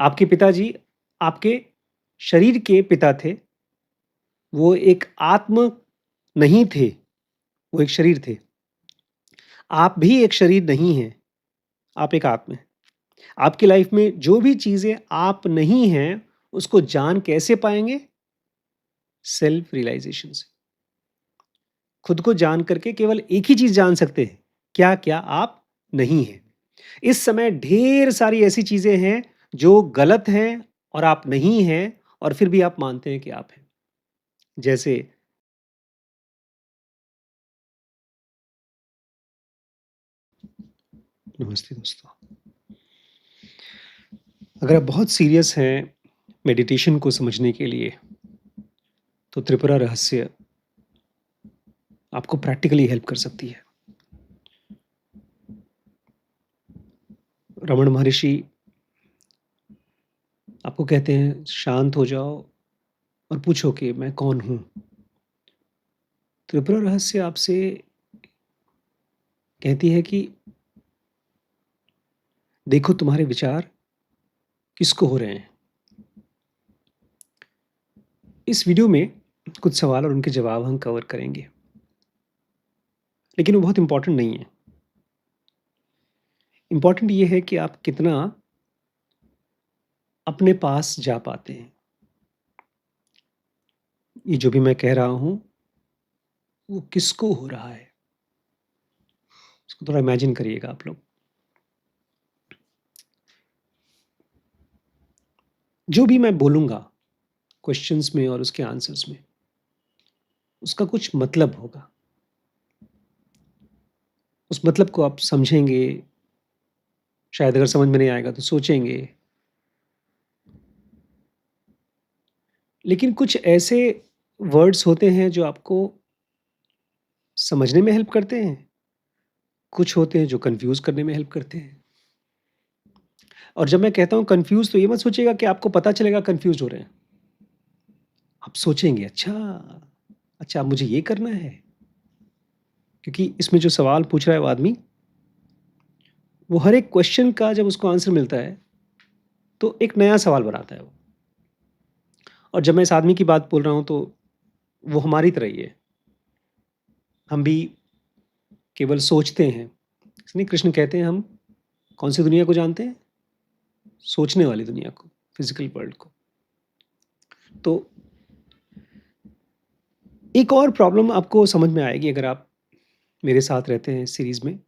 आपके पिताजी आपके शरीर के पिता थे। वो एक आत्म नहीं थे, वो एक शरीर थे। आप भी एक शरीर नहीं हैं, आप एक आत्मा हैं। आपकी लाइफ में जो भी चीज़ें आप नहीं हैं, उसको जान कैसे पाएँगे? सेल्फ रियलाइज़ेशन से। खुद को जान करके केवल एक ही चीज़ जान सकते हैं, क्या-क्या आप नहीं हैं। इस समय ढेर सारी ऐसी चीज़ें हैं, जो गलत हैं और आप नहीं हैं और फिर भी आप मानते हैं कि आप हैं। जैसे नमस्ते दोस्तों। अगर आप बहुत सीरियस हैं मेडिटेशन को समझने के लिए, तो त्रिपुरा रहस्य आपको प्रैक्टिकली हेल्प कर सकती है। रमण महर्षि आपको कहते हैं शांत हो जाओ और पूछो कि मैं कौन हूँ? त्रिपुरा रहस्य आपसे कहती है कि देखो तुम्हारे विचार किसको हो रहे हैं। इस वीडियो में कुछ सवाल और उनके जवाब हम कवर करेंगे, लेकिन वो बहुत इम्पोर्टेंट नहीं है। इम्पोर्टेंट ये है कि आप कितना अपने पास जा पाते हैं। ये जो भी मैं कह रहा हूँ, वो किसको हो रहा है? इसको थोड़ा इमेजिन करिएगा आप लोग। जो भी मैं बोलूँगा क्वेश्चंस में और उसके आंसर्स में, उसका कुछ मतलब होगा। उस मतलब को आप समझेंगे, शायद अगर समझ में नहीं आएगा तो सोचेंगे। लेकिन कुछ ऐसे वर्ड्स होते हैं जो आपको समझने में हेल्प करते हैं, कुछ होते हैं जो कन्फ्यूज़ करने में हेल्प करते हैं। और जब मैं कहता हूँ कन्फ्यूज़ तो ये मत सोचिएगा कि आपको पता चलेगा कन्फ्यूज़ हो रहे हैं। आप सोचेंगे अच्छा, अच्छा अब मुझे ये करना है। क्योंकि इसमें जो सवाल पूछ रहा है वो आदमी, वो हर एक क्वेश्चन का जब उसको आंसर मिलता है, तो एक नया सवाल बनाता है वो। और जब मैं इस आदमी की बात बोल रहा हूँ तो वो हमारी तरह ही है। हम भी केवल सोचते हैं। इसलिए कृष्ण कहते हैं हम कौन-सी दुनिया को जानते हैं? सोचने वाली दुनिया को, फिज़िकल वर्ल्ड को। तो एक और प्रॉब्लम आपको समझ में आएगी अगर आप मेरे साथ रहते हैं इस सीरीज़ में।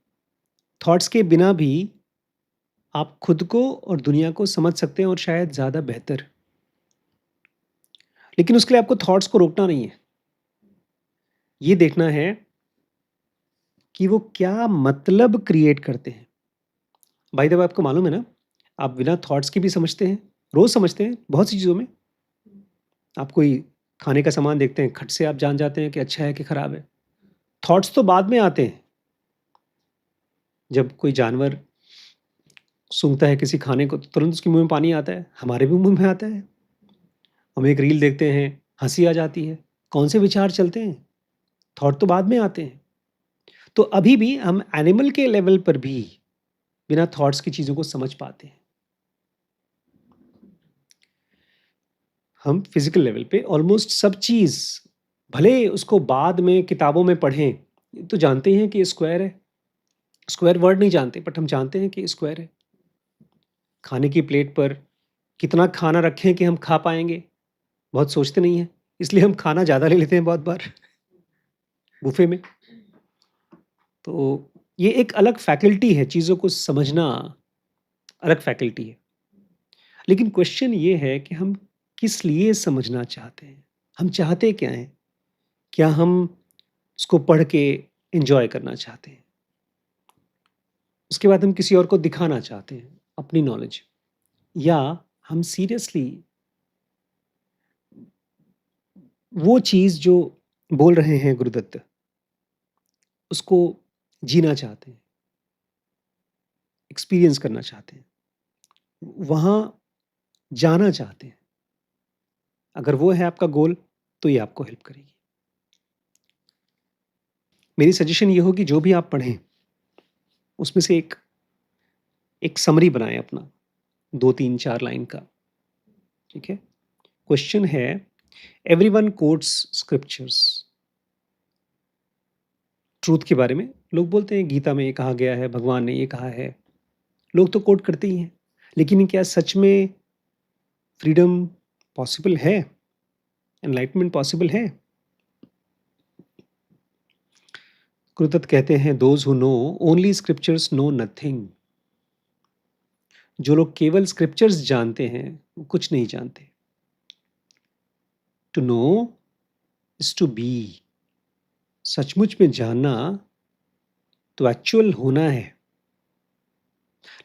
थॉट्स के बिना भी आप खुद को और दुनिया को समझ सकते हैं और शायद ज़्यादा बेहतर। लेकिन उसके लिए आपको थॉट्स को रोकना नहीं है। ये देखना है कि वो क्या मतलब क्रिएट करते हैं। बाय द वे आपको मालूम है ना, आप बिना थॉट्स के भी समझते हैं, रोज़ समझते हैं बहुत सी चीज़ों में। आप कोई खाने का सामान देखते हैं, खट से आप जान जाते हैं कि अच्छा है कि खराब है। थॉट्स तो बाद में आते हैं। जब कोई जानवर सूंघता है किसी खाने को तो तुरंत उसके मुँह में पानी आता है, हमारे भी मुँह में आता है। हम एक रील देखते हैं, हँसी आ जाती है। कौन से विचार चलते हैं? थॉट तो बाद में आते हैं। तो अभी भी हम एनिमल के लेवल पर भी बिना थॉट्स की चीज़ों को समझ पाते हैं। हम फिज़िकल लेवल पे ऑलमोस्ट सब चीज़, भले उसको बाद में किताबों में पढ़ें, तो जानते हैं कि ये स्क्वायर है। स्क्वायर वर्ड नहीं जानते बट हम जानते हैं कि ये स्क्वायर है। खाने की प्लेट पर कितना खाना रखें कि हम खा पाएँगे? बहुत सोचते नहीं हैं, इसलिए हम खाना ज़्यादा ले लेते हैं बहुत बार बुफ़े में। तो ये एक अलग फैकल्टी है, चीज़ों को समझना अलग फैकल्टी है। लेकिन क्वेश्चन ये है कि हम किस लिए समझना चाहते हैं? हम चाहते क्या हैं? क्या हम उसको पढ़ के एन्जॉय करना चाहते हैं? उसके बाद हम किसी और को दिखाना चाहते हैं, अपनी नॉलेज, या हम सीरियसली वो चीज़ जो बोल रहे हैं गुरुदत्त, उसको जीना चाहते हैं, एक्सपीरियंस करना चाहते हैं, वहाँ जाना चाहते हैं। अगर वो है आपका गोल, तो ये आपको हेल्प करेगी। मेरी सजेशन ये होगी जो भी आप पढ़ें, उसमें से एक एक समरी बनाएँ अपना, 2, 3, 4 लाइन का, ठीक है? क्वेश्चन है, एवरीवन कोट्स स्क्रिप्चर्स। ट्रूथ के बारे में लोग बोलते हैं गीता में ये कहा गया है, भगवान ने ये कहा है। लोग तो कोट करते ही हैं। लेकिन क्या सच में फ्रीडम पॉसिबल है? एनलाइटमेंट पॉसिबल है? गुरुदत्त कहते हैं, those who know only scriptures know nothing. जो लोग केवल स्क्रिप्चर्स जानते हैं वो कुछ नहीं जानते। To know is to be. सचमुच में जानना तो एक्चुअल होना है।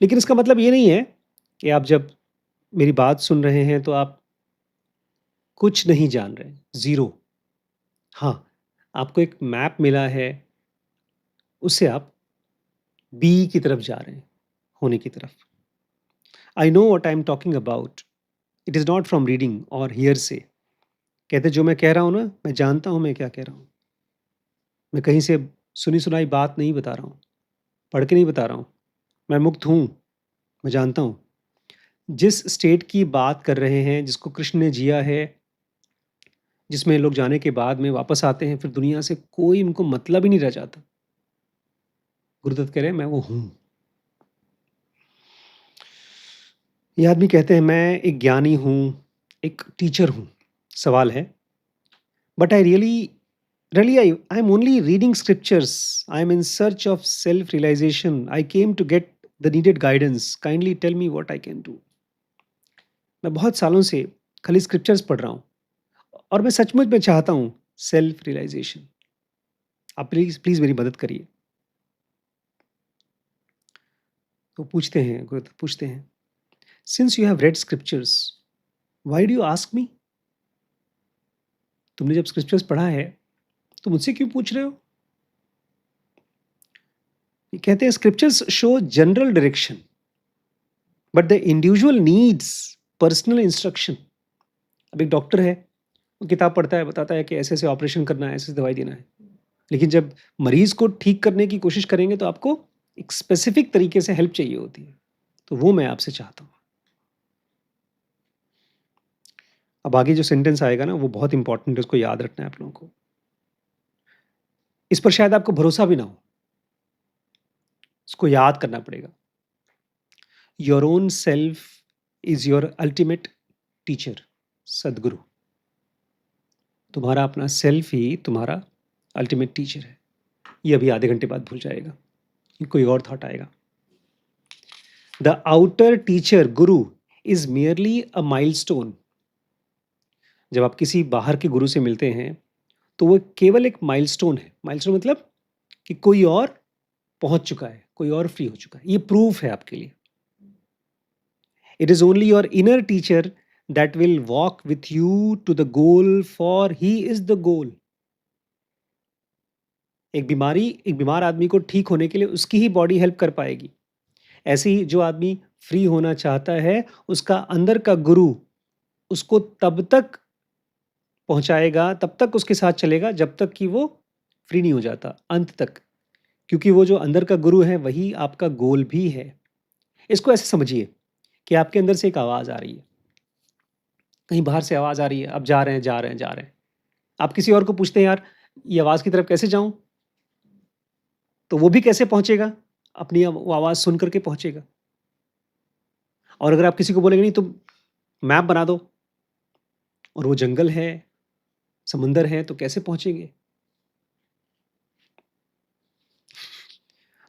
लेकिन इसका मतलब ये नहीं है कि आप जब मेरी बात सुन रहे हैं तो आप कुछ नहीं जान रहे, ज़ीरो। हाँ, आपको एक मैप मिला है, उससे आप बी की तरफ जा रहे हैं, होने की तरफ। I know what I am talking about. It is not from reading और हियरसे। कहते जो मैं कह रहा हूँ ना, मैं जानता हूँ मैं क्या कह रहा हूँ। मैं कहीं से सुनी-सुनाई बात नहीं बता रहा हूँ, पढ़ के नहीं बता रहा हूँ। मैं मुक्त हूँ, मैं जानता हूँ। जिस स्टेट की बात कर रहे हैं, जिसको कृष्ण ने जिया है, जिसमें लोग जाने के बाद में वापस आते हैं, फिर दुनिया से कोई उनको मतलब ही नहीं रह जाता। गुरुदत्त कह रहे हैं, मैं वो हूँ। ये आदमी कहते हैं, मैं एक ज्ञानी हूँ, एक टीचर हूँ। सवाल है, but I really I am only reading scriptures. I am in search of self realization. I came to get the needed guidance. Kindly tell me what I can do. मैं बहुत सालों से खाली स्क्रिप्चर्स पढ़ रहा हूँ और मैं सचमुच में चाहता हूँ सेल्फ रियलाइजेशन। आप प्लीज़ प्लीज़ मेरी मदद करिए। तो पूछते हैं, गुरुदत्त पूछते हैं, since you have read scriptures, why do you ask me? तुमने जब स्क्रिप्चर्स पढ़ा है तो मुझसे क्यों पूछ रहे हो? ये कहते हैं, scriptures show general direction but the individual needs personal instruction. अब एक डॉक्टर है, वो किताब पढ़ता है, बताता है कि ऐसे ऐसे ऑपरेशन करना है, ऐसे दवाई देना है। लेकिन जब मरीज को ठीक करने की कोशिश करेंगे तो आपको एक स्पेसिफिक तरीके से हेल्प चाहिए होती है। तो वो मैं आपसे चाहता हूँ। अब आगे जो सेंटेंस आएगा ना, वो बहुत इंपॉर्टेंट है, उसको याद रखना है आप लोगों को। इस पर शायद आपको भरोसा भी ना हो, इसको याद करना पड़ेगा। Your own self is your ultimate teacher. सदगुरु, तुम्हारा अपना सेल्फ ही तुम्हारा अल्टीमेट टीचर है। ये अभी आधे घंटे बाद भूल जाएगा, कोई और थॉट आएगा। The outer teacher Guru is merely a milestone. जब आप किसी बाहर के गुरु से मिलते हैं तो वो केवल एक माइलस्टोन है। माइलस्टोन मतलब कि कोई और पहुंच चुका है, कोई और फ्री हो चुका है। ये प्रूफ है आपके लिए। It is only your inner teacher that will walk with you to the goal, for he is the goal. एक बीमार आदमी को ठीक होने के लिए उसकी ही बॉडी हेल्प कर पाएगी। ऐसे ही जो आदमी फ्री होना चाहता है, उसका अंदर का गुरु उसको तब तक पहुंचाएगा, तब तक उसके साथ चलेगा जब तक कि वो फ्री नहीं हो जाता, अंत तक। क्योंकि वो जो अंदर का गुरु है वही आपका गोल भी है। इसको ऐसे समझिए कि आपके अंदर से एक आवाज़ आ रही है, कहीं बाहर से आवाज़ आ रही है, अब जा रहे हैं, जा रहे हैं, जा रहे हैं। आप किसी और को पूछते हैं, यार ये आवाज़ की तरफ कैसे जाऊँ? तो वो भी कैसे पहुँचेगा? अपनी वो आवाज़ सुन कर के पहुँचेगा। और अगर आप किसी को बोलेंगे नहीं तुम मैप बना दो, और वो जंगल है, समुंदर है, तो कैसे पहुँचेंगे?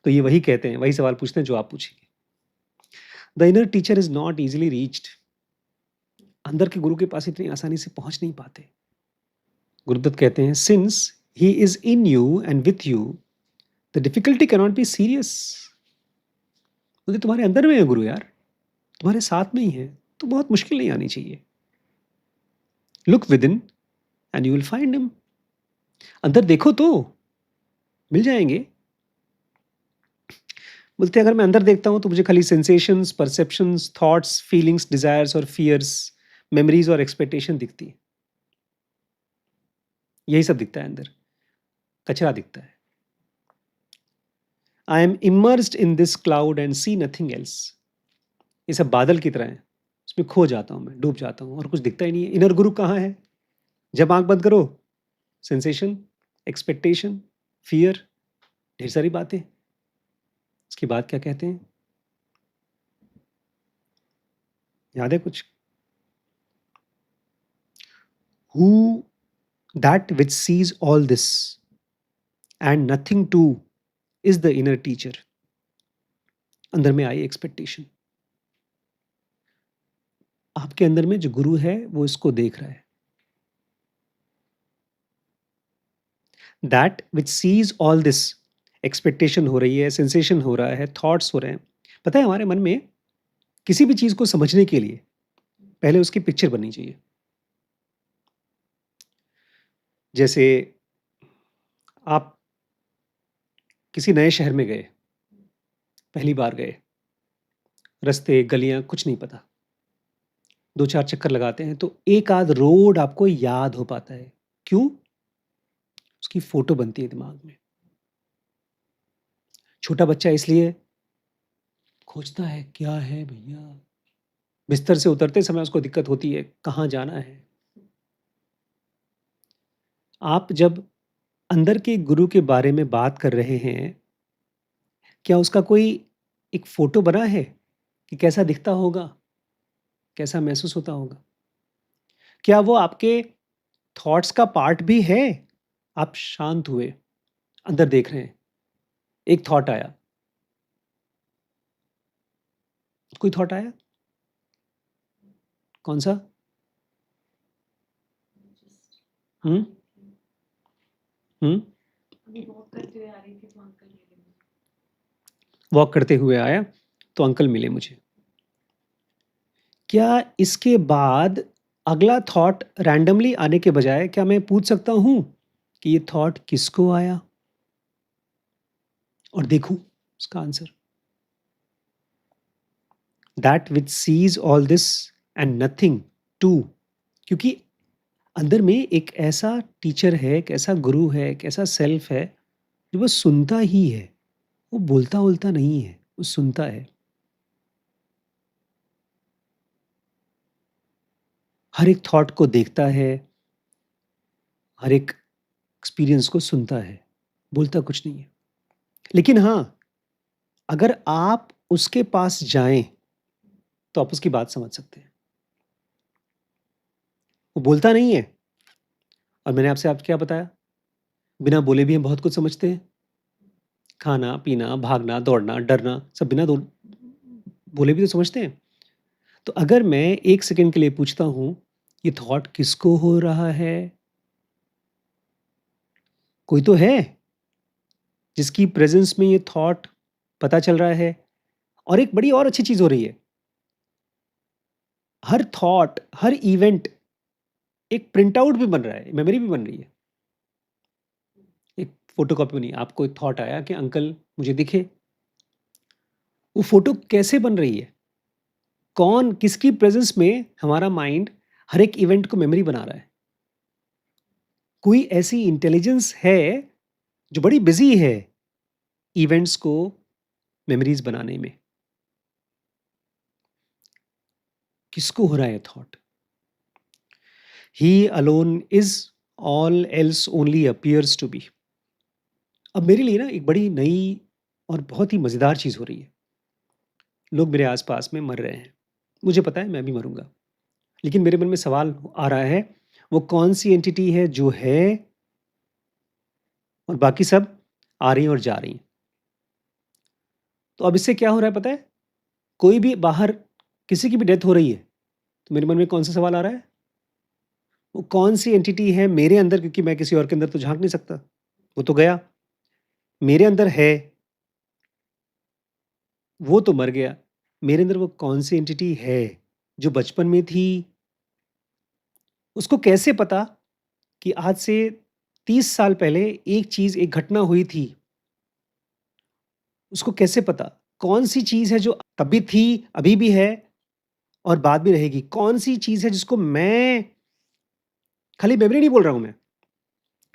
तो ये वही कहते हैं, वही सवाल पूछते हैं जो आप पूछेंगे। The inner teacher is not easily reached. अंदर के गुरु के पास इतनी आसानी से पहुँच नहीं पाते। गुरुदत्त कहते हैं, since he is in you and with you, the difficulty can not be serious. बोलते तुम्हारे अंदर में है गुरु यार, तुम्हारे साथ में ही है, तो बहुत मुश्किल नहीं आनी चाहिए। Look with in and you will find him. अंदर देखो तो मिल जाएंगे। बोलते अगर मैं अंदर देखता हूँ तो मुझे खाली sensations, perceptions, thoughts, feelings, desires और फियर्स, मेमोरीज और एक्सपेक्टेशन दिखती है। यही सब दिखता है अंदर, कचरा दिखता है। I am immersed in this cloud and see nothing else. ये सब बादल की तरह हैं, उसमें खो जाता हूँ मैं, डूब जाता हूँ और कुछ दिखता ही नहीं है। इनर गुरु कहाँ है? जब आँख बंद करो, सेंसेशन, एक्सपेक्टेशन, फ़ियर, ढेर सारी बातें। उसके बाद क्या कहते हैं? याद है कुछ? Who that which sees all this and nothing too is the inner teacher. अंदर में आई एक्सपेक्टेशन। आपके अंदर में जो गुरु है वो इसको देख रहा है। That which sees all this, expectation हो रही है, सेंसेशन हो रहा है, थॉट्स हो रहे हैं। पता है हमारे मन में किसी भी चीज को समझने के लिए पहले उसकी पिक्चर बननी चाहिए। जैसे आप किसी नए शहर में गए, पहली बार गए, रास्ते गलियां कुछ नहीं पता, दो चार चक्कर लगाते हैं तो एक आध रोड आपको याद हो पाता है। क्यों? उसकी फोटो बनती है दिमाग में। छोटा बच्चा इसलिए खोजता है, क्या है भैया, बिस्तर से उतरते समय उसको दिक्कत होती है, कहाँ जाना है। आप जब अंदर के गुरु के बारे में बात कर रहे हैं, क्या उसका कोई एक फोटो बना है कि कैसा दिखता होगा, कैसा महसूस होता होगा? क्या वो आपके थॉट्स का पार्ट भी है? आप शांत हुए, अंदर देख रहे हैं, एक थॉट आया, कोई थॉट आया? कौन सा? हम्म हम्म वॉक करते हुए आया तो अंकल मिले मुझे। क्या इसके बाद अगला थॉट रैंडमली आने के बजाय क्या मैं पूछ सकता हूँ कि ये थॉट किसको आया, और देखूं उसका answer. That which sees all this and nothing too, क्योंकि अंदर में एक ऐसा टीचर है, एक ऐसा गुरु है, एक ऐसा सेल्फ है जो बस सुनता ही है। वो बोलता बोलता नहीं है, वो सुनता है। हर एक थॉट को देखता है, हर एक एक्सपीरियंस को सुनता है, बोलता कुछ नहीं है। लेकिन हाँ, अगर आप उसके पास जाएं तो आप उसकी बात समझ सकते हैं। वो बोलता नहीं है, और मैंने आपसे आप क्या बताया, बिना बोले भी हम बहुत कुछ समझते हैं। खाना पीना, भागना दौड़ना, डरना, सब बिना बोले भी तो समझते हैं। तो अगर मैं एक सेकंड के लिए पूछता हूं, ये थॉट किसको हो रहा है, कोई तो है जिसकी प्रेजेंस में ये थॉट पता चल रहा है। और एक बड़ी और अच्छी चीज हो रही है, हर थॉट, हर इवेंट एक प्रिंट आउट भी बन रहा है, मेमोरी भी बन रही है। एक फोटोकॉपी नहीं, आपको एक थॉट आया कि अंकल मुझे दिखे, वो फोटो कैसे बन रही है, कौन किसकी प्रेजेंस में हमारा माइंड हर एक इवेंट को मेमोरी बना रहा है। कोई ऐसी इंटेलिजेंस है जो बड़ी बिजी है इवेंट्स को मेमोरीज बनाने में। किसको हो रहा है thought? He alone is, all else only appears to be. अब मेरे लिए ना एक बड़ी नई और बहुत ही मजेदार चीज हो रही है। लोग मेरे आसपास में मर रहे हैं, मुझे पता है मैं भी मरूंगा, लेकिन मेरे मन में सवाल आ रहा है, वो कौन सी एंटिटी है जो है और बाकी सब आ रही हैं और जा रही हैं। तो अब इससे क्या हो रहा है पता है? कोई भी बाहर किसी की भी डेथ हो रही है तो मेरे मन में कौन सा सवाल आ रहा है, वो कौन सी एंटिटी है मेरे अंदर, क्योंकि मैं किसी और के अंदर तो झांक नहीं सकता, वो तो गया, मेरे अंदर है, वो तो मर गया। मेरे अंदर वो कौन सी एंटिटी है जो बचपन में थी? उसको कैसे पता कि आज से 30 साल पहले एक चीज, एक घटना हुई थी? उसको कैसे पता कौन सी चीज है जो तब भी थी, अभी भी है और बाद भी रहेगी? कौन सी चीज है जिसको मैं, खाली मेमोरी नहीं बोल रहा हूं मैं,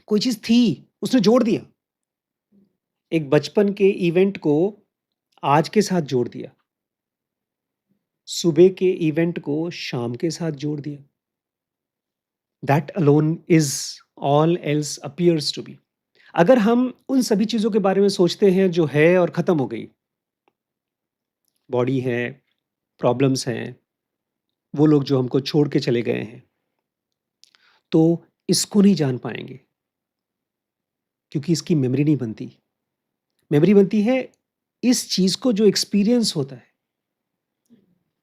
कोई चीज थी, उसने जोड़ दिया, एक बचपन के इवेंट को आज के साथ जोड़ दिया। सुबह के इवेंट को शाम के साथ जोड़ दिया। That alone is all else appears to be. अगर हम उन सभी चीजों के बारे में सोचते हैं जो है और खत्म हो गई, बॉडी है, प्रॉब्लम्स हैं, वो लोग जो हमको छोड़ के चले गए हैं, तो इसको नहीं जान पाएंगे, क्योंकि इसकी मेमोरी नहीं बनती। मेमोरी बनती है इस चीज को जो एक्सपीरियंस होता है,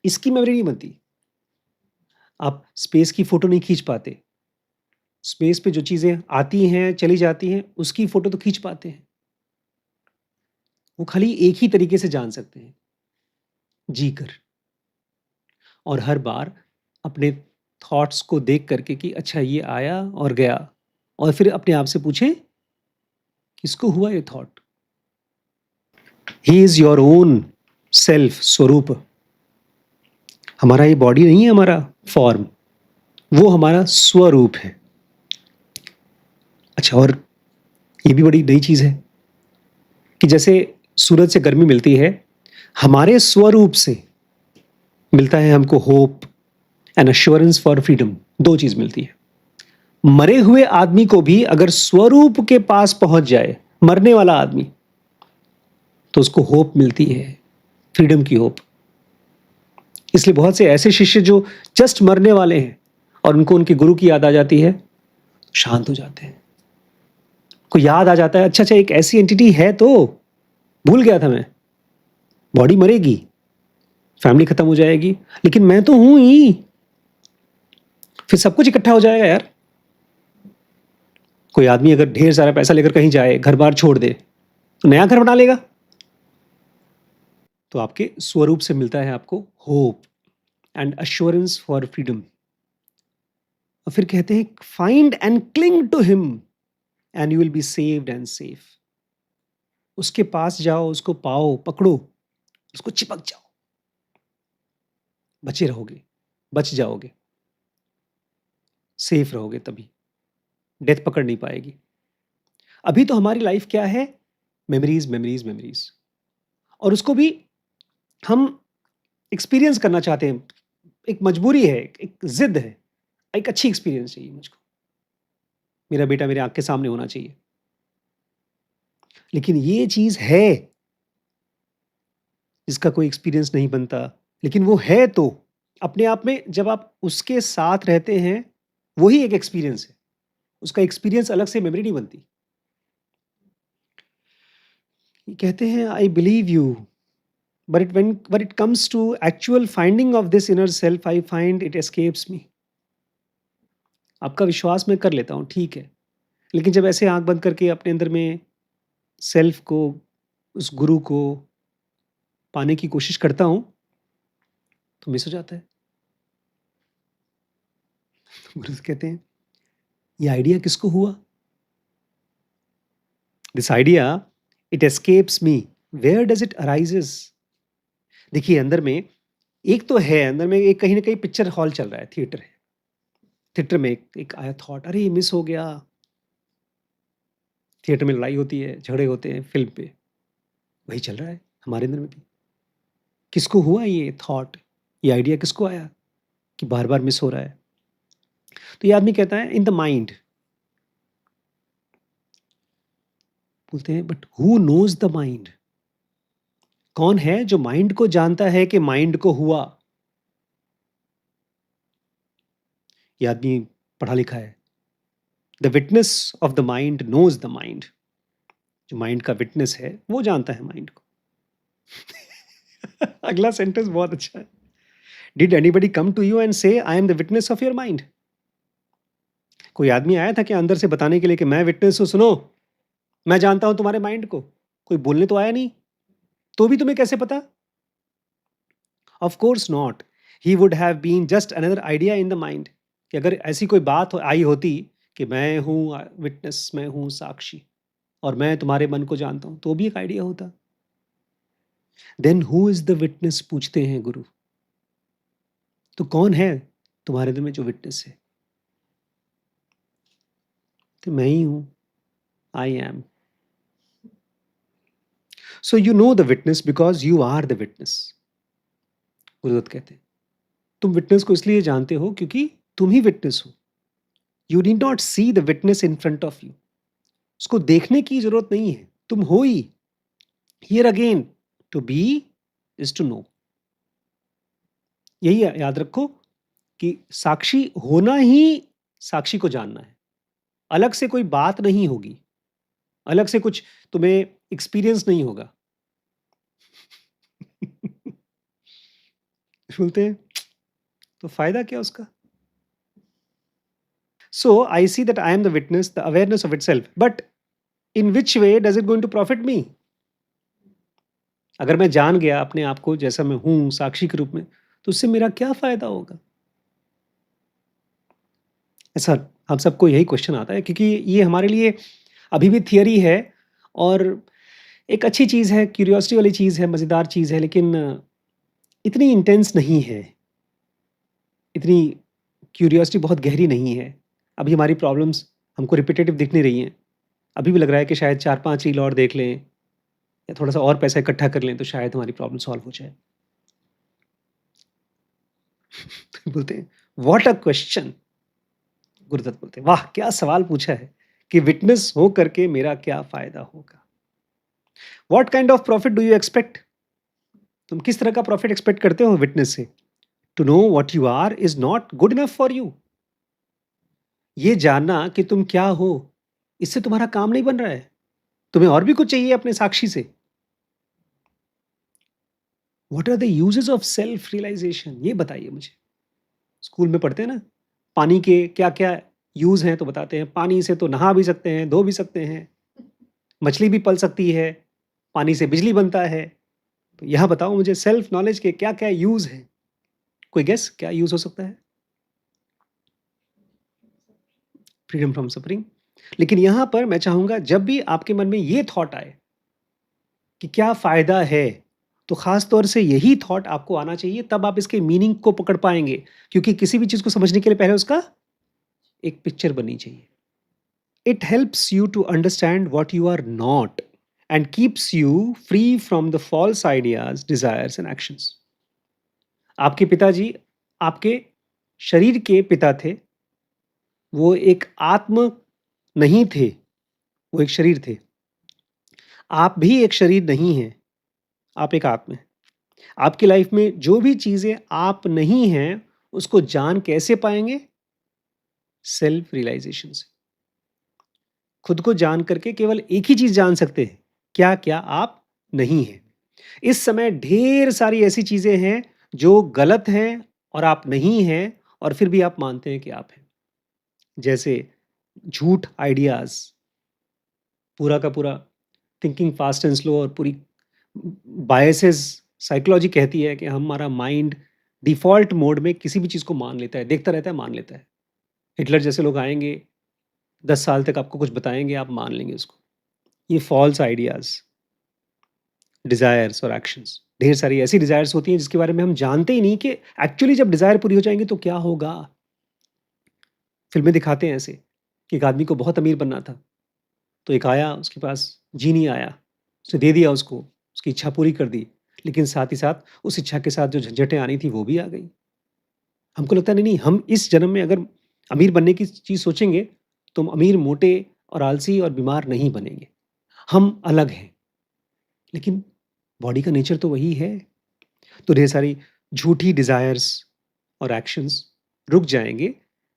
इसकी मेमोरी नहीं बनती। आप स्पेस की फोटो नहीं खींच पाते। स्पेस पे जो चीजें आती हैं, चली जाती हैं, उसकी फोटो तो खींच पाते हैं। वो खाली एक ही तरीके से जान सकते हैं, जीकर। और हर बार अपने थॉट्स को देख करके कि अच्छा ये आया और गया, और फिर अपने आप से पूछें किसको हुआ ये thought. He is your own self, स्वरूप। हमारा ये बॉडी नहीं है, हमारा फॉर्म, वो हमारा स्वरूप है। अच्छा, और ये भी बड़ी नई चीज है कि जैसे सूरज से गर्मी मिलती है, हमारे स्वरूप से मिलता है हमको hope and assurance for freedom. दो चीज मिलती है। मरे हुए आदमी को भी अगर स्वरूप के पास पहुंच जाए, मरने वाला आदमी, तो उसको होप मिलती है, फ्रीडम की होप। इसलिए बहुत से ऐसे शिष्य जो जस्ट मरने वाले हैं और उनको उनके गुरु की याद आ जाती है, शांत हो जाते हैं। को याद आ जाता है, अच्छा अच्छा एक ऐसी एंटिटी है, तो भूल गया था मैं, बॉडी मरेगी, फैमिली खत्म हो जाएगी, लेकिन मैं तो हूं ही। फिर सब कुछ इकट्ठा हो जाएगा यार। कोई आदमी अगर ढेर सारा पैसा लेकर कहीं जाए, घर बार छोड़ दे, तो नया घर बना लेगा। तो आपके स्वरूप से मिलता है आपको hope and assurance for freedom. और फिर कहते हैं find and cling to him and you will be saved and safe. उसके पास जाओ, उसको पाओ, पकड़ो, उसको चिपक जाओ, बचे रहोगे, बच जाओगे, सेफ रहोगे। तभी डेथ पकड़ नहीं पाएगी। अभी तो हमारी लाइफ क्या है? Memories, memories, memories. और उसको भी हम एक्सपीरियंस करना चाहते हैं। एक मजबूरी है, एक जिद है, एक अच्छी एक्सपीरियंस चाहिए मुझको। मेरा बेटा मेरे आंख के सामने होना चाहिए। लेकिन ये चीज है जिसका कोई एक्सपीरियंस नहीं बनता, लेकिन वो है तो अपने आप में जब आप उसके साथ रहते हैं, वही एक एक्सपीरियंस है। उसका एक्सपीरियंस अलग से मेमोरी नहीं बनती। ये कहते हैं I believe you, but it comes to actual finding of this inner self, I find it escapes me. आपका विश्वास मैं कर लेता हूँ, ठीक है, लेकिन जब ऐसे आंख बंद करके अपने अंदर में सेल्फ को, उस गुरु को पाने की कोशिश करता हूँ, तो मिस हो जाता है। गुरु कहते हैं ये आइडिया किसको हुआ? This idea it escapes me, where does it arises? देखिए अंदर में एक तो है, अंदर में एक कहीं ना कहीं पिक्चर हॉल चल रहा है, थिएटर है। थिएटर में एक आया थॉट, अरे ये मिस हो गया। थिएटर में लड़ाई होती है, झगड़े होते हैं फिल्म पे, वही चल रहा है हमारे अंदर में भी। किसको हुआ ये थॉट, ये आइडिया किसको आया कि बार बार मिस हो रहा है? तो ये आदमी कहता है इन द माइंड। बोलते हैं but who knows the mind? कौन है जो माइंड को जानता है कि माइंड को हुआ? ये आदमी पढ़ा लिखा है। The witness of the mind knows the mind. जो माइंड का विटनेस है वो जानता है माइंड को। अगला सेंटेंस बहुत अच्छा है। Did anybody come to you and say I am the witness of your mind? कोई आदमी आया था क्या अंदर से बताने के लिए कि मैं विटनेस हूं, सुनो, मैं जानता हूं तुम्हारे माइंड को? कोई बोलने तो आया नहीं। तो भी तुम्हें कैसे पता? Of course not, he would have been just another idea in the mind. कि अगर ऐसी कोई बात आई होती कि मैं हूं विटनेस, मैं हूं साक्षी, और मैं तुम्हारे मन को जानता हूं, तो भी एक आइडिया होता। Then who is the witness, पूछते हैं गुरु। तो कौन है तुम्हारे दिल में जो विटनेस है? तो मैं ही हूं, I am. So you know the witness because you are the witness. Gurudutt कहते हैं। तुम विटनेस को इसलिए जानते हो क्योंकि तुम ही विटनेस हो। You need not see the witness in front of you. उसको देखने की जरूरत नहीं है, तुम हो ही। Here again, to be is to know. यही याद रखो कि साक्षी होना ही साक्षी को जानना है। अलग से कोई बात नहीं होगी, अलग से कुछ तुम्हें एक्सपीरियंस नहीं होगा। बोलते हैं तो फायदा क्या उसका? So I see that I am the witness, the awareness of itself, but in which way does it going to profit me? अगर मैं जान गया अपने आप को जैसा मैं हूं साक्षी के रूप में, तो उससे मेरा क्या फायदा होगा? ऐसा हम सबको यही क्वेश्चन आता है, क्योंकि ये हमारे लिए अभी भी थियरी है और एक अच्छी चीज़ है, क्यूरियोसिटी वाली चीज़ है, मज़ेदार चीज़ है, लेकिन इतनी इंटेंस नहीं है, इतनी क्यूरियोसिटी बहुत गहरी नहीं है। अभी हमारी प्रॉब्लम्स हमको रिपीटेटिव दिख नहीं रही हैं। अभी भी लग रहा है कि शायद 4-5 रील और देख लें या थोड़ा-सा और पैसा इकट्ठा कर लें तो शायद हमारी प्रॉब्लम सॉल्व हो जाए। तो बोलते हैं, व्हाट अ क्वेश्चन! गुरुदत्त बोलते हैं, वाह! क्या सवाल पूछा है कि विटनेस हो करके मेरा क्या फ़ायदा होगा? What kind of profit do you expect? तुम किस तरह का प्रॉफिट एक्सपेक्ट करते हो विटनेस से? To know what you are is not good enough for you. ये जानना कि तुम क्या हो, इससे तुम्हारा काम नहीं बन रहा है। तुम्हें और भी कुछ चाहिए अपने साक्षी से। What are the uses of self realization? ये बताइए मुझे। स्कूल में पढ़ते हैं ना, पानी के क्या-क्या यूज़ हैं, तो बताते हैं पानी से तो नहा भी सकते हैं, धो भी सकते हैं, मछली भी पल सकती है, पानी से बिजली बनता है। तो यहाँ बताओ मुझे सेल्फ नॉलेज के क्या-क्या यूज़ हैं? कोई गेस क्या यूज़ हो सकता है? Freedom from suffering. लेकिन यहाँ पर मैं चाहूँगा जब भी आपके मन में ये थॉट आए कि क्या फ़ायदा है, तो ख़ास तौर से यही थॉट आपको आना चाहिए, तब आप इसके मीनिंग को पकड़ पाएँगे। क्योंकि किसी भी चीज़ को समझने के लिए पहले उसका एक पिक्चर बननी चाहिए। It helps you to understand what you are not and keeps you free from the false ideas, desires and actions. आपके पिताजी आपके शरीर के पिता थे, वो एक आत्म नहीं थे, वो एक शरीर थे। आप भी एक शरीर नहीं हैं, आप एक आत्मा हैं। आपकी लाइफ में जो भी चीज़ें आप नहीं हैं, उसको जान कैसे पाएँगे? सेल्फ रियलाइज़ेशन से। खुद को जान करके केवल एक ही चीज़ जान सकते हैं, क्या-क्या आप नहीं हैं। इस समय ढेर सारी ऐसी चीज़ें हैं, जो गलत हैं और आप नहीं हैं और फिर भी आप मानते हैं कि आप हैं। जैसे झूठ आइडियाज़, पूरा का पूरा थिंकिंग फास्ट एंड स्लो और पूरी बायसेस। साइकोलॉजी कहती है कि हमारा माइंड डिफ़ॉल्ट मोड में किसी भी चीज़ को मान लेता है, देखता रहता है, मान लेता है। हिटलर जैसे लोग आएँगे, 10 साल तक आपको कुछ बताएँगे, आप मान लेंगे उसको। ये फ़ॉल्स आइडियाज़, डिज़ायर्स और एक्शंस। ढेर सारी ऐसी डिज़ायर्स होती हैं जिसके बारे में हम जानते ही नहीं कि एक्चुअली जब डिज़ायर पूरी हो जाएँगी तो क्या होगा? फ़िल्में दिखाते हैं ऐसे कि एक आदमी को बहुत अमीर बनना था, तो एक आया उसके पास, जीनी आया, उसने दे दिया उसको, उसकी इच्छा पूरी कर दी, लेकिन साथ ही साथ उस इच्छा के साथ जो झंझटें आनी थी वो भी आ गई। हमको लगता है नहीं, नहीं, हम इस जन्म में अगर अमीर बनने की चीज़ सोचेंगे, तो हम अमीर, मोटे और आलसी और बीमार नहीं बनेंगे। हम अलग हैं, लेकिन बॉडी का नेचर तो वही है। तो ढेर सारी झूठी डिज़ायर्स और एक्शंस रुक जाएँगे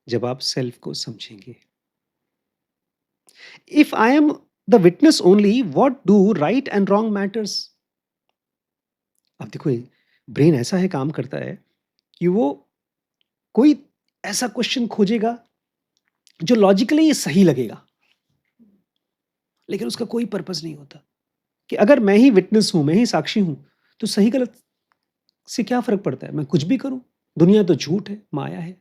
जब आप सेल्फ को समझेंगे। If I am the witness only, what do right and wrong matters? अब देखो ये ब्रेन ऐसा है, काम करता है कि वो कोई ऐसा क्वेश्चन खोजेगा जो लॉजिकली सही लगेगा, लेकिन उसका कोई पर्पस नहीं होता कि अगर मैं ही विटनेस हूं, मैं ही साक्षी हूं, तो सही गलत से क्या फर्क पड़ता है? मैं कुछ भी करूं, दुनिया तो झूठ है, माया है।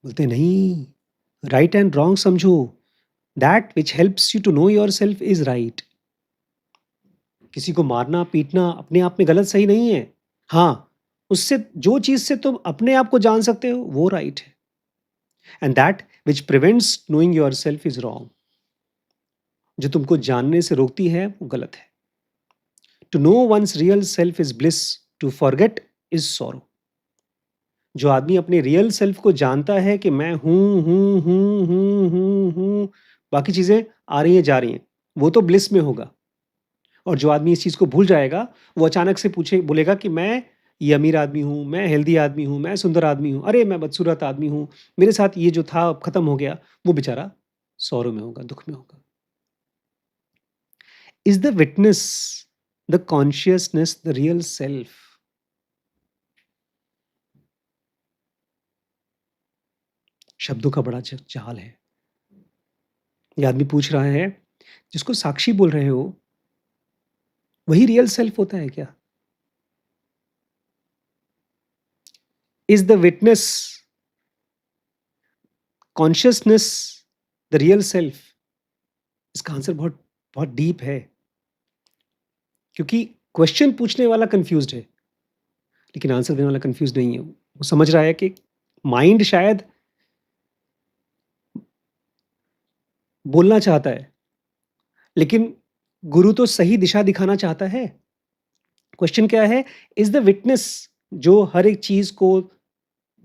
बोलते नहीं, राइट एंड रॉन्ग समझो। That which helps you to know your self is right. किसी को मारना पीटना अपने आप में गलत सही नहीं है। हाँ, उससे जो चीज से तुम अपने आप को जान सकते हो वो राइट है। And that which prevents knowing your self is wrong. जो तुमको जानने से रोकती है वो गलत है। To know one's real self is bliss, to forget is sorrow. जो आदमी अपने रियल सेल्फ को जानता है कि मैं हूँ, बाकी चीज़ें आ रही हैं, जा रही हैं, वो तो ब्लिस में होगा। और जो आदमी इस चीज़ को भूल जाएगा, वो अचानक से बोलेगा कि मैं ये अमीर आदमी हूँ, मैं हेल्दी आदमी हूँ, मैं सुंदर आदमी हूँ, अरे! मैं बदसूरत आदमी हूँ, मेरे साथ ये जो था अब खत्म हो गया, वो बेचारा सॉरो में होगा, दुःख में होगा। Is the witness, the consciousness, the real self? शब्दों का बड़ा जाल है। ये आदमी पूछ रहा है, जिसको साक्षी बोल रहे हो, वही रियल सेल्फ होता है क्या? Is the witness, consciousness, the real self? इसका आंसर बहुत बहुत डीप है, क्योंकि क्वेश्चन पूछने वाला कंफ्यूज्ड है, लेकिन आंसर देने वाला कंफ्यूज नहीं है। वो समझ रहा है कि माइंड शायद बोलना चाहता है, लेकिन गुरु तो सही दिशा दिखाना चाहता है। क्वेश्चन क्या है? इज़ द विटनेस, जो हर एक चीज़ को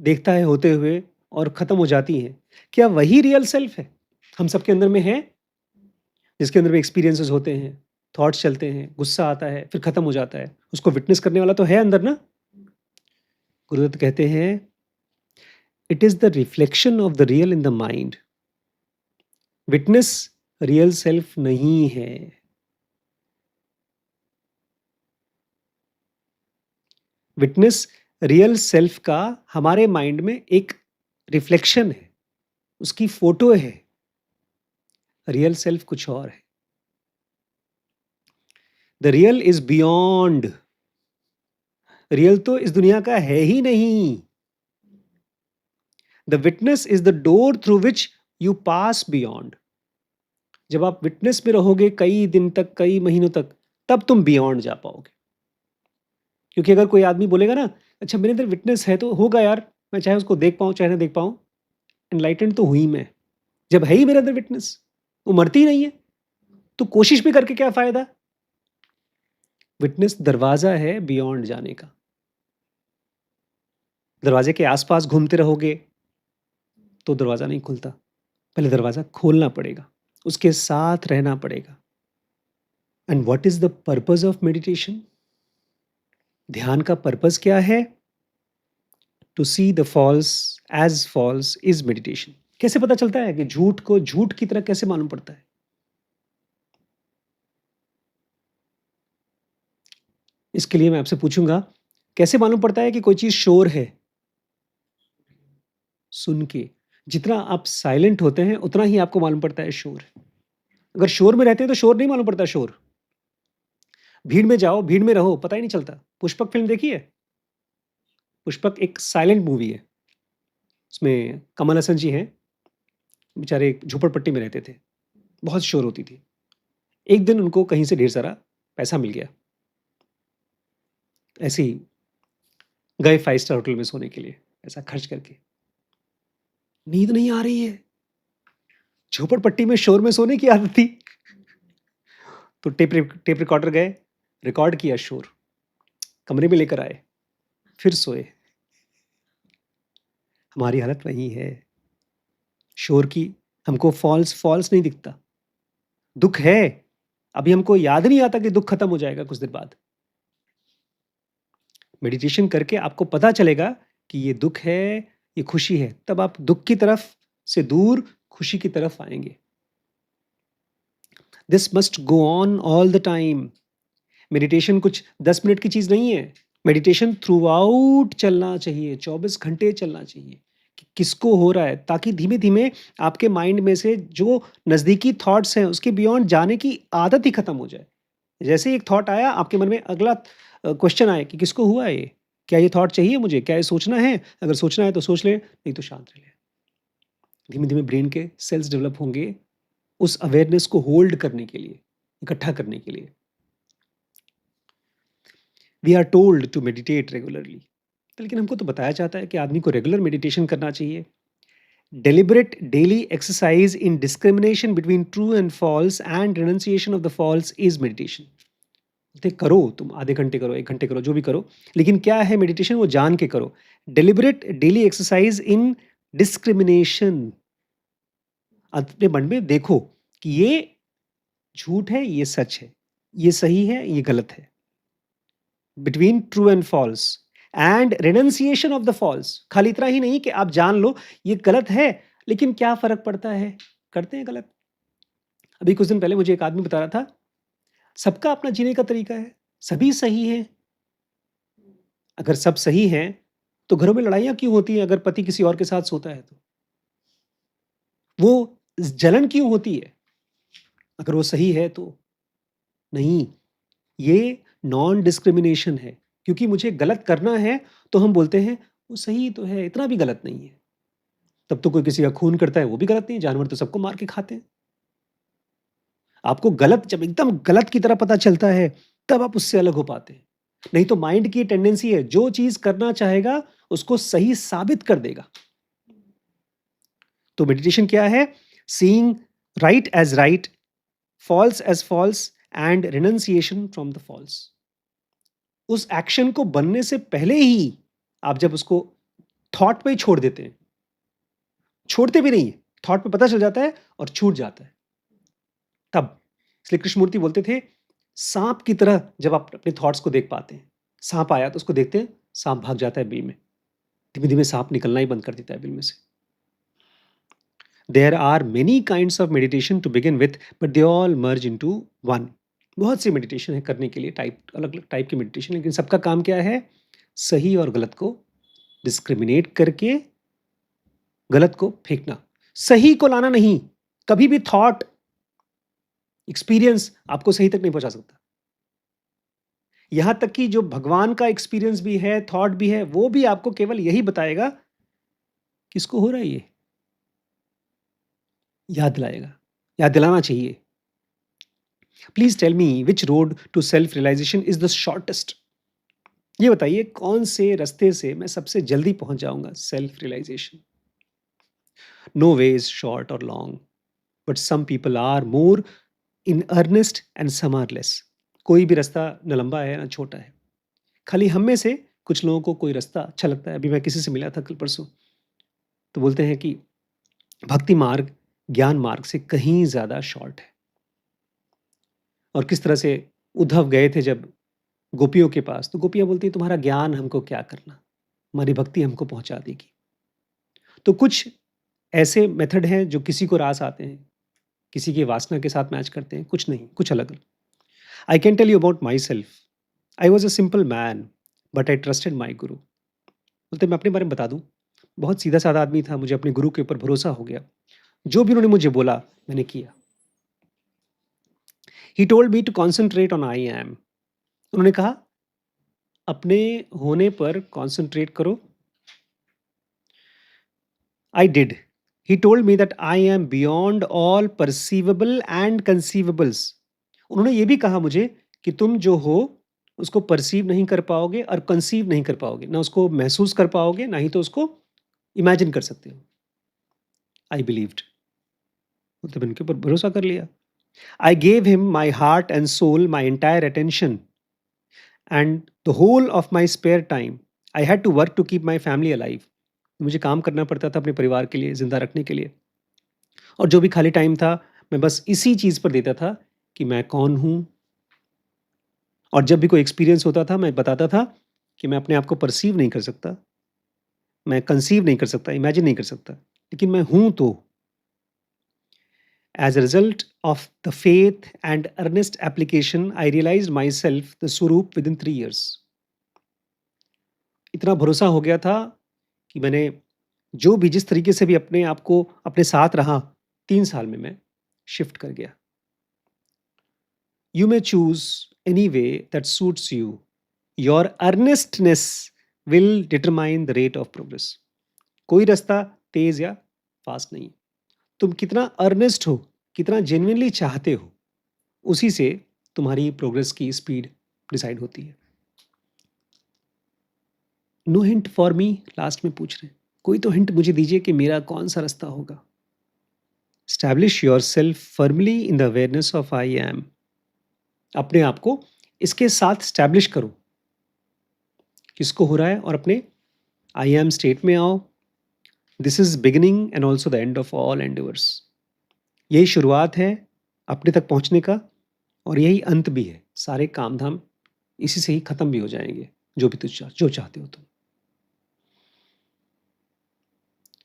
देखता है होते हुए और खत्म हो जाती है, क्या वही रियल सेल्फ है? हम सबके अंदर में है, जिसके अंदर में एक्सपीरियंसेस होते हैं, थॉट्स चलते हैं, गुस्सा आता है, फिर खत्म हो जाता है। उसको विटनेस करने वाला तो है अंदर ना? गुरुदत्त कहते हैं, it is the reflection of the real in the mind. Witness real self नहीं है। विटनेस रियल सेल्फ का हमारे माइंड में एक रिफ्लेक्शन है, उसकी फोटो है। रियल सेल्फ कुछ और है। The real is beyond. Real तो इस दुनिया का है ही नहीं। The witness is the door through which you pass beyond. जब आप विटनेस में रहोगे कई दिन तक, कई महीनों तक, तब तुम बियॉन्ड जा पाओगे। क्योंकि अगर कोई आदमी बोलेगा ना, अच्छा मेरे अंदर विटनेस है तो होगा यार, मैं चाहे उसको देख पाऊं चाहे ना देख पाऊं, एनलाइटेंड तो हुई मैं, जब है ही मेरे अंदर विटनेस, वो मरती ही नहीं है, तो कोशिश भी करके क्या फायदा? विटनेस दरवाजा है बियॉन्ड जाने का। दरवाजे के आसपास घूमते रहोगे तो दरवाजा नहीं खुलता। पहले दरवाजा खोलना पड़ेगा, उसके साथ रहना पड़ेगा। And what is the purpose of meditation? ध्यान का पर्पस क्या है? To see the false as false is meditation. कैसे पता चलता है कि झूठ को झूठ की तरह कैसे मालूम पड़ता है? इसके लिए मैं आपसे पूछूंगा, कैसे मालूम पड़ता है कि कोई चीज शोर है? सुन के। जितना आप साइलेंट होते हैं उतना ही आपको मालूम पड़ता है शोर। अगर शोर में रहते हैं तो शोर नहीं मालूम पड़ता शोर। भीड़ में जाओ, भीड़ में रहो, पता ही नहीं चलता। पुष्पक फिल्म देखी है? पुष्पक एक साइलेंट मूवी है। उसमें कमल हसन जी हैं, बेचारे एक झोपड़पट्टी में रहते थे, बहुत शोर होती थी। एक दिन उनको कहीं से ढेर सारा पैसा मिल गया, ऐसे ही गए 5 स्टार होटल में सोने के लिए, पैसा खर्च करके। नींद नहीं आ रही है, झोपड़पट्टी में शोर में सोने की आदत थी। तो टेप रिकॉर्डर गए, रिकॉर्ड किया शोर, कमरे में लेकर आए, फिर सोए। हमारी हालत वही है शोर की। हमको फॉल्स फॉल्स नहीं दिखता। दुख है, अभी हमको याद नहीं आता कि दुख खत्म हो जाएगा कुछ देर बाद। मेडिटेशन करके आपको पता चलेगा कि ये दुख है, ये खुशी है, तब आप दुख की तरफ से दूर खुशी की तरफ आएंगे। This must go on all the time. Meditation कुछ 10 मिनट की चीज नहीं है। मेडिटेशन थ्रू आउट चलना चाहिए, 24 घंटे चलना चाहिए कि किसको हो रहा है, ताकि धीमे धीमे आपके माइंड में से जो नज़दीकी थॉट्स हैं उसके बियॉन्ड जाने की आदत ही खत्म हो जाए। जैसे ही एक थॉट आया आपके मन में, अगला क्वेश्चन आए कि किसको हुआ ये, क्या ये थॉट चाहिए मुझे, क्या ये सोचना है? अगर सोचना है तो सोच ले, नहीं तो शांत रह ले। धीमे धीमे ब्रेन के सेल्स डेवलप होंगे उस अवेयरनेस को होल्ड करने के लिए, इकट्ठा करने के लिए। We are told to meditate regularly, लेकिन हमको तो बताया जाता है कि आदमी को रेगुलर मेडिटेशन करना चाहिए। Deliberate daily exercise in discrimination between true and false and renunciation of the false is meditation. बोलते करो, तुम आधे घंटे करो, 1 घंटे करो, जो भी करो। लेकिन क्या है मेडिटेशन, वो जान के करो। डेलिबरेट डेली एक्सरसाइज़ इन डिस्क्रिमिनेशन। अपने मन में देखो कि ये झूठ है, ये सच है, ये सही है, ये गलत है। Between true and false and renunciation of the false. खाली इतना ही नहीं कि आप जान लो ये गलत है, लेकिन क्या फ़र्क पड़ता है? करते हैं गलत। अभी कुछ दिन पहले मुझे एक आदमी बता रहा था, सबका अपना जीने का तरीका है, सभी सही हैं। अगर सब सही हैं, तो घरों में लड़ाइयाँ क्यों होती हैं अगर पति किसी और के साथ सोता है तो? वो जलन क्यों होती है? अगर वो सही है तो? नहीं, ये नॉन डिस्क्रिमिनेशन है, क्योंकि मुझे गलत करना है, तो हम बोलते हैं, वो सही तो है, इतना भी गलत नहीं है। तब तो कोई किसी का खून करता है, वो भी गलत नहीं है, जानवर तो सबको मार के खाते हैं। आपको गलत जब एकदम गलत की तरह पता चलता है, तब आप उससे अलग हो पाते हैं। नहीं तो माइंड की टेंडेंसी है, जो चीज़ करना चाहेगा, उसको सही साबित कर देगा। तो मेडिटेशन क्या है? Seeing right as right, false as false and renunciation from the false. उस एक्शन को बनने से पहले ही आप जब उसको थॉट पे ही छोड़ देते हैं, छोड़ते भी नहीं है, थॉट पे पता चल जाता है और छूट जाता है। तब इसलिए कृष्णमूर्ति बोलते थे, सांप की तरह जब आप अपने थॉट्स को देख पाते हैं, सांप आया तो उसको देखते हैं, सांप भाग जाता है बिल में, धीमे धीमे सांप निकलना ही बंद कर देता है बिल में से। There are many kinds of meditation to begin with, but they all merge into one. बहुत सी मेडिटेशन है करने के लिए, टाइप अलग अलग टाइप की मेडिटेशन, लेकिन सबका काम क्या है? सही और गलत को डिस्क्रिमिनेट करके गलत को फेंकना, सही को लाना नहीं। कभी भी थॉट एक्सपीरियंस आपको सही तक नहीं पहुंचा सकता। यहां तक कि जो भगवान का एक्सपीरियंस भी है, थॉट भी है, वो भी आपको केवल यही बताएगा किसको हो रहा है, ये याद दिलाएगा, याद दिलाना चाहिए। Please tell me which road to self realization is the shortest. ये बताइए कौन से रास्ते से मैं सबसे जल्दी पहुंच जाऊंगा self realisation. No way is short और long, but some people are more in earnest and some are less. कोई भी रास्ता न लंबा है ना छोटा है। खाली हम में से कुछ लोगों को कोई रास्ता अच्छा लगता है। अभी मैं किसी से मिला था कल परसों, तो बोलते हैं कि भक्ति मार्ग ज्ञान मार्ग से कहीं ज़्यादा शॉर्ट है। और किस तरह से उद्धव गए थे जब गोपियों के पास, तो गोपियाँ बोलती हैं, तुम्हारा ज्ञान हमको क्या करना, हमारी भक्ति हमको पहुँचा देगी। तो कुछ ऐसे मेथड हैं जो किसी को रास आते हैं, किसी की वासना के साथ मैच करते हैं, कुछ नहीं, कुछ अलग। I can tell you about myself. I was a simple man, but I trusted my guru. बोलते मैं अपने बारे में बता दूँ, बहुत सीधा-साधा आदमी था, मुझे अपने गुरु के ऊपर भरोसा हो गया। जो भी उन्होंने मुझे बोला, मैंने किया। He told me to concentrate on I am. उन्होंने कहा, अपने होने पर कॉन्संट्रेट करो। I did. He told me that I am beyond all perceivable and conceivables. उन्होंने ये भी कहा मुझे कि तुम जो हो, उसको परसीव नहीं कर पाओगे और कंसीव नहीं कर पाओगे। ना उसको महसूस कर पाओगे, ना ही तो उसको इमेजिन कर सकते हो। आई बिलीव्ड। मतलब इनके ऊपर भरोसा कर लिया। I gave him my heart and soul, my entire attention, and the whole of my spare time. I had to work to keep my family alive. मुझे काम करना पड़ता था अपने परिवार के लिए, ज़िंदा रखने के लिए। और जो भी खाली टाइम था, मैं बस इसी चीज़ पर देता था कि मैं कौन हूँ। और जब भी कोई एक्सपीरियंस होता था, मैं बताता था कि मैं अपने आप को परसीव नहीं कर सकता, मैं कंसीव नहीं कर सकता, इमेजिन नहीं कर सकता, लेकिन मैं हूँ तो। As a result of the faith and earnest application, I realized myself the Swaroop within 3 years. इतना भरोसा हो गया था कि मैंने जो भी जिस तरीके से भी अपने आप को अपने साथ रहा, 3 साल में मैं शिफ्ट कर गया। You may choose any way that suits you. Your earnestness will determine the rate of progress. कोई रास्ता तेज या फास्ट नहीं। तुम कितना अर्नेस्ट हो, कितना जेन्युइनली चाहते हो, उसी से तुम्हारी प्रोग्रेस की स्पीड डिसाइड होती है। No hint for me, last में पूछ रहे हैं, कोई तो हिंट मुझे दीजिए कि मेरा कौन सा रास्ता होगा। Establish your self firmly in the awareness of I am. अपने आप को इसके साथ एस्टैब्लिश करो, किसको हो रहा है और अपने आई एम स्टेट में आओ। This is beginning and also the end of all endeavours. यही शुरुआत है अपने तक पहुँचने का और यही अंत भी है। सारे काम-धाम इसी से ही खत्म भी हो जाएँगे, जो भी जो चाहते हो तुम।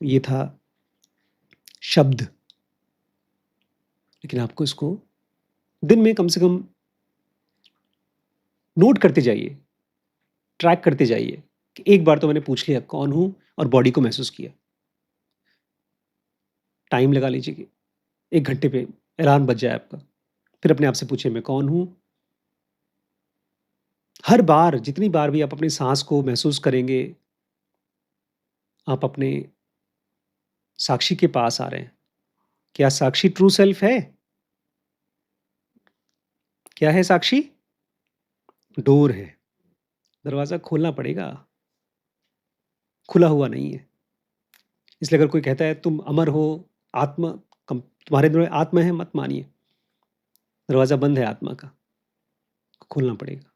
ये था शब्द, लेकिन आपको इसको दिन में कम से कम नोट करते जाइए, ट्रैक करते जाइए कि एक बार तो मैंने पूछ लिया कौन हूँ और बॉडी को महसूस किया। टाइम लगा लीजिए कि 1 घंटे पे अलार्म बज जाए आपका। फिर अपने आप से पूछिए मैं कौन हूँ? हर बार जितनी बार भी आप अपनी साँस को महसूस करेंगे, आप अपने साक्षी के पास आ रहे हैं। क्या साक्षी ट्रू सेल्फ है? क्या है साक्षी? डोर है, दरवाज़ा खोलना पड़ेगा, खुला हुआ नहीं है। इसलिए अगर कोई कहता है तुम अमर हो, आत्मा तुम्हारे अंदर आत्मा है, मत मानिए। दरवाज़ा बंद है आत्मा का, खोलना पड़ेगा।